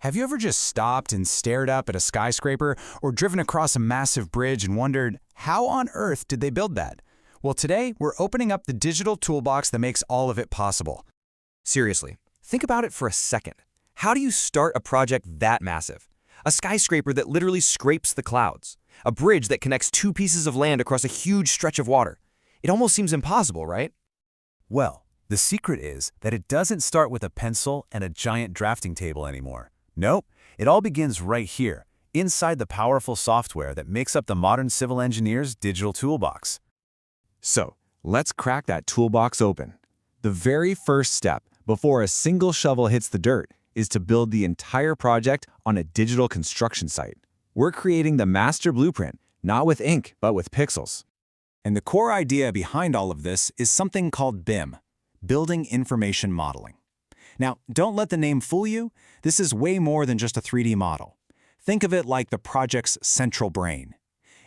Have you ever just stopped and stared up at a skyscraper or driven across a massive bridge and wondered, how on earth did they build that? Well, today we're opening up the digital toolbox that makes all of it possible. Seriously, think about it for a second. How do you start a project that massive? A skyscraper that literally scrapes the clouds. A bridge that connects two pieces of land across a huge stretch of water. It almost seems impossible, right? Well, the secret is that it doesn't start with a pencil and a giant drafting table anymore. Nope, it all begins right here, inside the powerful software that makes up the modern civil engineer's digital toolbox. So, let's crack that toolbox open. The very first step before a single shovel hits the dirt is to build the entire project on a digital construction site. We're creating the master blueprint, not with ink, but with pixels. And the core idea behind all of this is something called BIM, Building Information Modeling. Now, don't let the name fool you. This is way more than just a 3D model. Think of it like the project's central brain.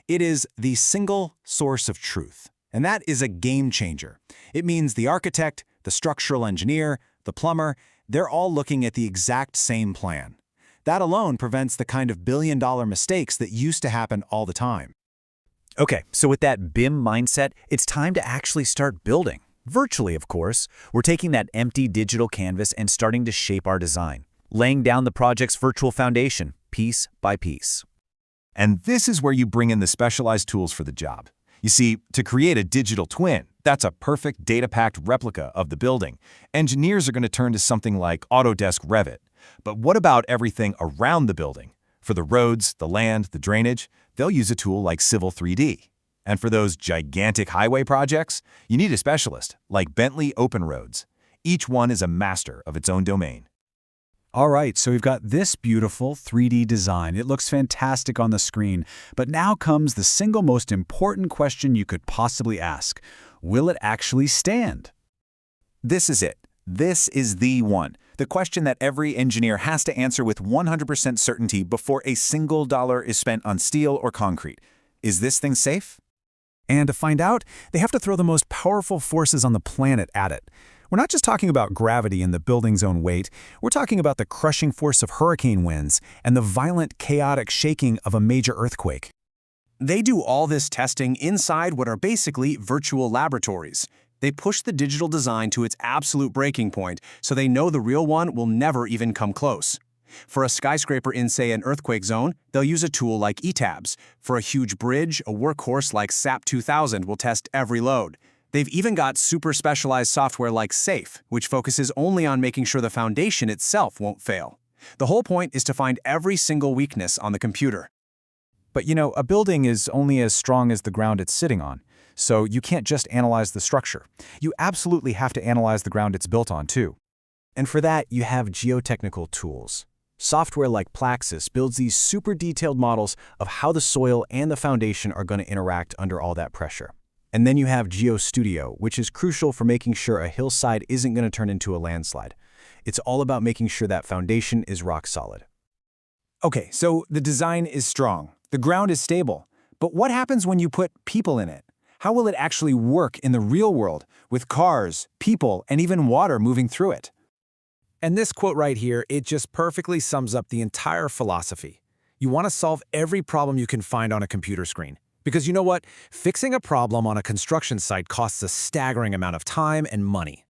It is the single source of truth, and that is a game changer. It means the architect, the structural engineer, the plumber, they're all looking at the exact same plan. That alone prevents the kind of billion-dollar mistakes that used to happen all the time. Okay, so with that BIM mindset, it's time to actually start building. Virtually, of course. We're taking that empty digital canvas and starting to shape our design, laying down the project's virtual foundation, piece by piece. And this is where you bring in the specialized tools for the job. You see, to create a digital twin, that's a perfect data-packed replica of the building. Engineers are going to turn to something like Autodesk Revit. But what about everything around the building? For the roads, the land, the drainage, they'll use a tool like Civil 3D. And for those gigantic highway projects, you need a specialist, like Bentley Open Roads. Each one is a master of its own domain. All right, so we've got this beautiful 3D design. It looks fantastic on the screen. But now comes the single most important question you could possibly ask. Will it actually stand? This is it. This is the one. The question that every engineer has to answer with 100% certainty before a single dollar is spent on steel or concrete. Is this thing safe? And to find out, they have to throw the most powerful forces on the planet at it. We're not just talking about gravity and the building's own weight. We're talking about the crushing force of hurricane winds and the violent, chaotic shaking of a major earthquake. They do all this testing inside what are basically virtual laboratories. They push the digital design to its absolute breaking point, so they know the real one will never even come close. For a skyscraper in, say, an earthquake zone, they'll use a tool like ETABS. For a huge bridge, a workhorse like SAP 2000 will test every load. They've even got super specialized software like SAFE, which focuses only on making sure the foundation itself won't fail. The whole point is to find every single weakness on the computer. But you know, a building is only as strong as the ground it's sitting on. So you can't just analyze the structure. You absolutely have to analyze the ground it's built on, too. And for that, you have geotechnical tools. Software like Plaxis builds these super detailed models of how the soil and the foundation are going to interact under all that pressure. And then you have GeoStudio, which is crucial for making sure a hillside isn't going to turn into a landslide. It's all about making sure that foundation is rock solid. Okay, so the design is strong. The ground is stable. But what happens when you put people in it? How will it actually work in the real world with cars, people, and even water moving through it? And this quote right here, it just perfectly sums up the entire philosophy. You want to solve every problem you can find on a computer screen. Because you know what? Fixing a problem on a construction site costs a staggering amount of time and money.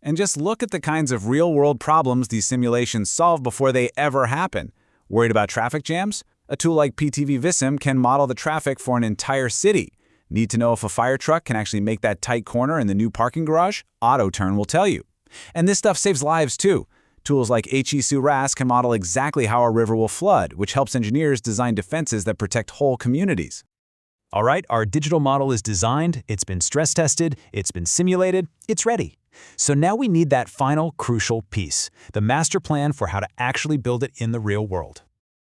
And just look at the kinds of real-world problems these simulations solve before they ever happen. Worried about traffic jams? A tool like PTV Vissim can model the traffic for an entire city. Need to know if a fire truck can actually make that tight corner in the new parking garage? AutoTurn will tell you. And this stuff saves lives too. Tools like HE-SU-RAS can model exactly how a river will flood, which helps engineers design defenses that protect whole communities. All right, our digital model is designed, it's been stress tested, it's been simulated, it's ready. So now we need that final crucial piece, the master plan for how to actually build it in the real world.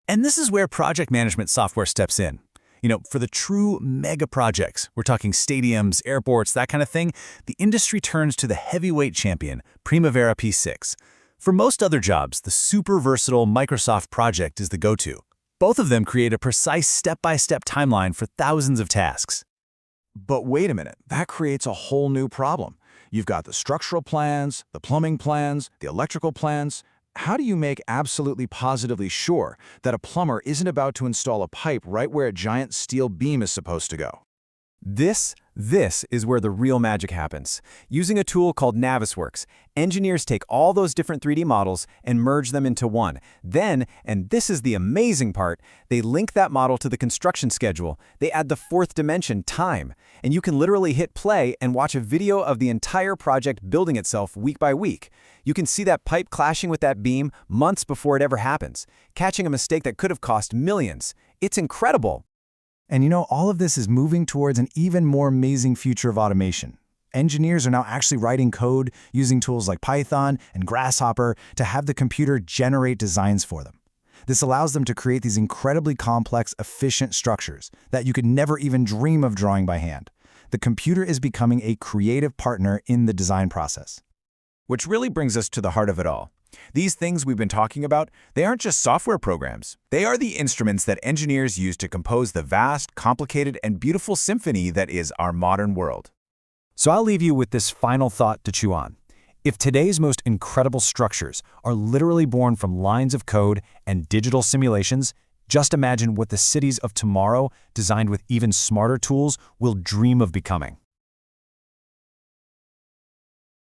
And this is where project management software steps in. You know, for the true mega projects, we're talking stadiums, airports, that kind of thing, the industry turns to the heavyweight champion, Primavera P6. For most other jobs, the super versatile Microsoft project is the go-to. Both of them create a precise step-by-step timeline for thousands of tasks. But wait a minute, that creates a whole new problem. You've got the structural plans, the plumbing plans, the electrical plans. how do you make absolutely positively sure that a plumber isn't about to install a pipe right where a giant steel beam is supposed to go? This is where the real magic happens. Using a tool called Navisworks, engineers take all those different 3D models and merge them into one. Then, and this is the amazing part, they link that model to the construction schedule. They add the fourth dimension, time. And you can literally hit play and watch a video of the entire project building itself week by week. You can see that pipe clashing with that beam months before it ever happens, catching a mistake that could have cost millions. It's incredible. And you know, all of this is moving towards an even more amazing future of automation. Engineers are now actually writing code using tools like Python and Grasshopper to have the computer generate designs for them. This allows them to create these incredibly complex, efficient structures that you could never even dream of drawing by hand. The computer is becoming a creative partner in the design process. Which really brings us to the heart of it all. These things we've been talking about, they aren't just software programs. They are the instruments that engineers use to compose the vast, complicated, and beautiful symphony that is our modern world. So I'll leave you with this final thought to chew on. If today's most incredible structures are literally born from lines of code and digital simulations, just imagine what the cities of tomorrow, designed with even smarter tools, will dream of becoming.